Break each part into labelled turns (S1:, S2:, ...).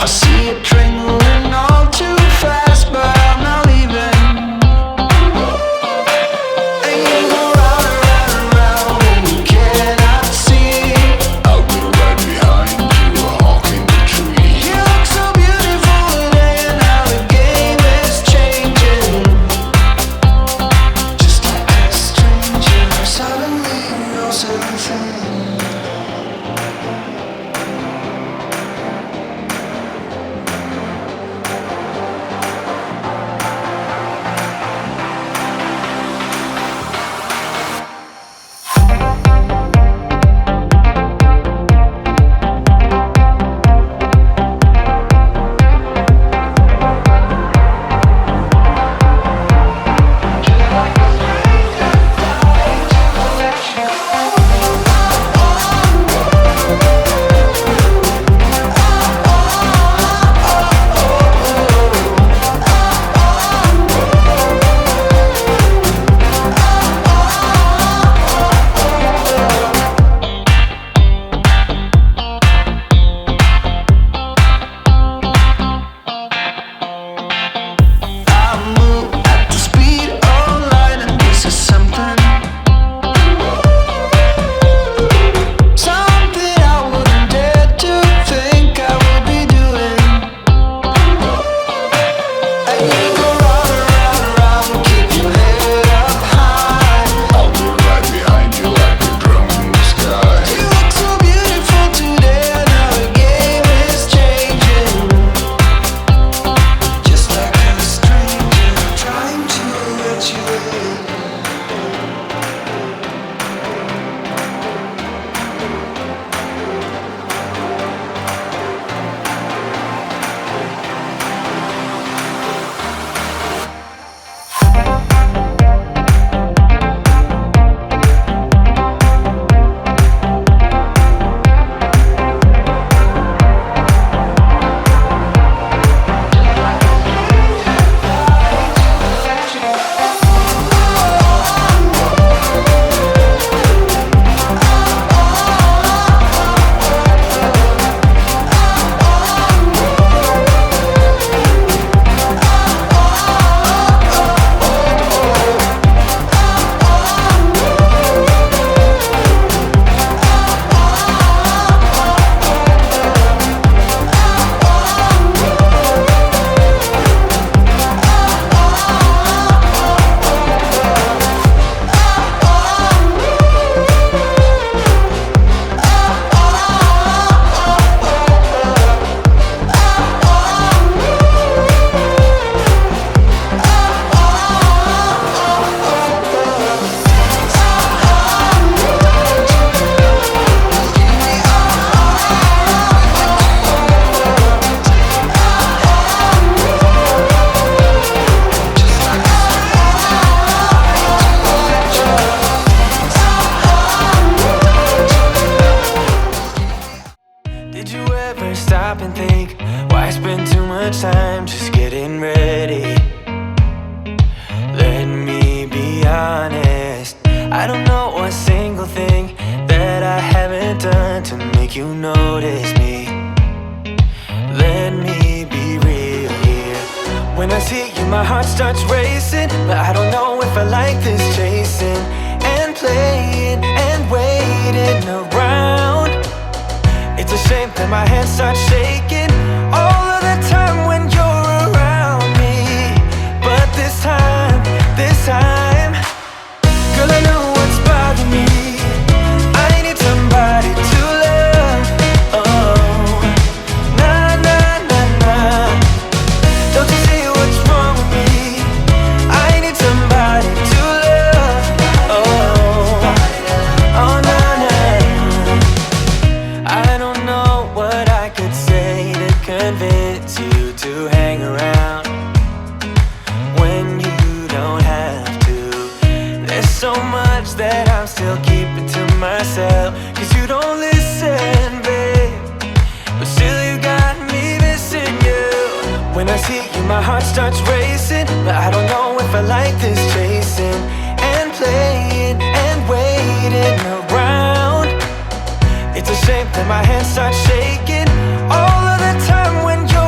S1: see it trembling all too fast, but I'm not leaving. And you go round and round and round when you cannot see. I will right behind you, a hawk in the tree. You look so beautiful today, and now the game is changing. Just like a stranger, suddenly you know everything.
S2: Did you ever stop and think, why spend too much time just getting ready? Let me be honest, I don't know a single thing that I haven't done to make you notice me. Let me be real here. When I see you, my heart starts racing, but I don't know if I like this chasing and playing and waiting around. It's a shame that my hands start shaking all of the time when you're around me. But this time, girl, I know what's bothering me. I need somebody to love. Oh, nah, nah, nah, nah. Don't you see what's wrong with me? I need somebody to love. Oh, oh, nah, nah. I don't know what I could say to convince you to hang around when you don't have to. There's so much that I'm still keeping to myself, 'cause you don't listen, babe. But still you got me missing you. When I see you, my heart starts racing, but I don't know if I like this chasing and playing and waiting around. It's a shame that my hands start shaking all of the time when you're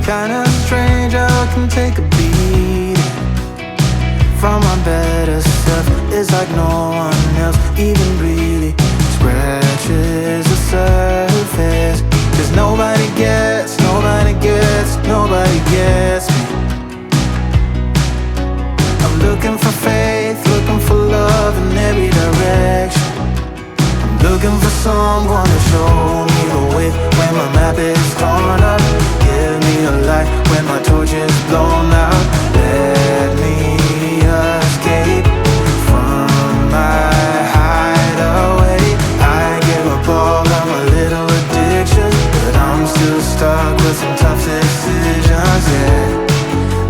S2: Kinda strange how I can take a beat from my better self. It's like no one else even really scratches the surface. 'Cause nobody gets me. I'm looking for faith, looking for love in every direction. I'm looking for someone to show me the way when my map is torn up. Give me a light when my torch is blown out. Let me escape from my hideaway. I give up all of my little addictions, but I'm still stuck with some tough decisions, yeah.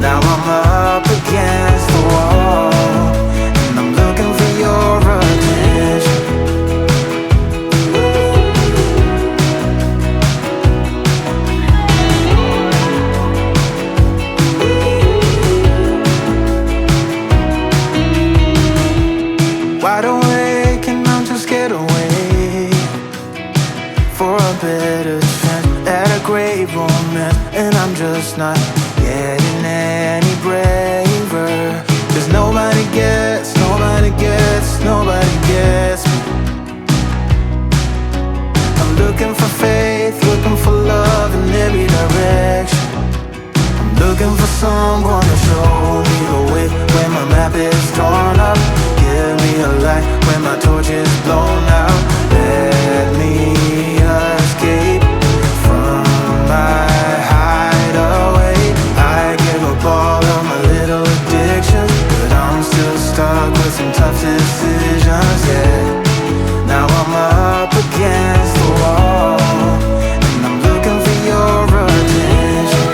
S2: Now I'm up against the wall, and I'm looking for your attention. Wide awake and I'm just scared away for a better chance at a great romance, and I'm just not getting any braver. 'Cause nobody gets me. I'm looking for faith, looking for love in every direction. I'm looking for someone to show me the way when my map is torn up. Give me a light when my torch is blown out. Let me escape from my hideaway. I give up all of my little addictions, but I'm still stuck with some tough decisions, yeah. Now I'm up against the wall, and I'm looking for your attention.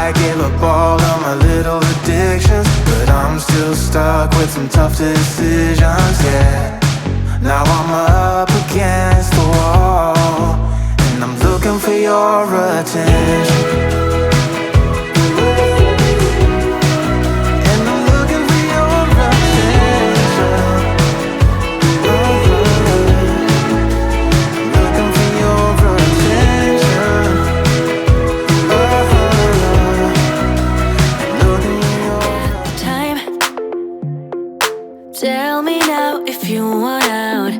S2: I give up all of my little addictions, but I'm still stuck with some tough decisions, yeah. Now I'm up against the wall, and I'm looking for your attention. And I'm looking for your attention. I'm looking for your attention.
S3: Time. Tell me now if you want out.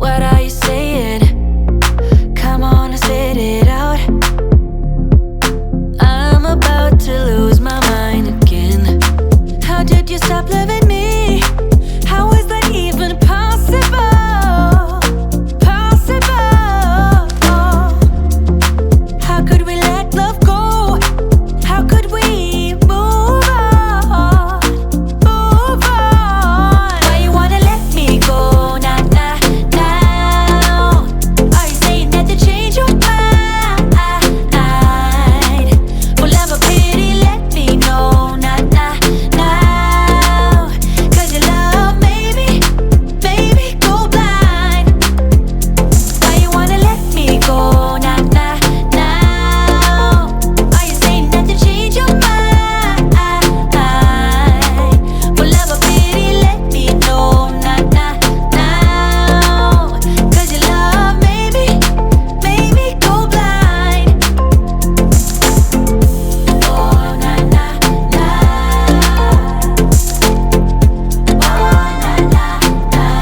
S3: What are you saying? Come on and spit it out. I'm about to lose my mind again. How did you stop loving me? How is that even possible? How could we let love go? How could we move on? Why you wanna let me go? Nah, nah, now. Are you saying that to change your mind? For love or pity, let me know. Nah, nah, now. 'Cause your love made me go blind. Why you wanna let me go? Nah, nah, now. Are you saying that to change your mind? For love or pity, let me know. Nah, nah, now. 'Cause your love made me go blind. Oh, nah, nah, now. Oh, nah, nah, now.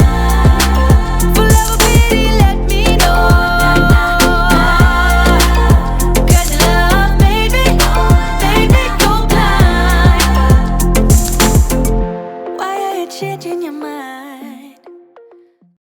S3: For love or pity, let me know. Cause your love made me go blind. Why are you changing your mind?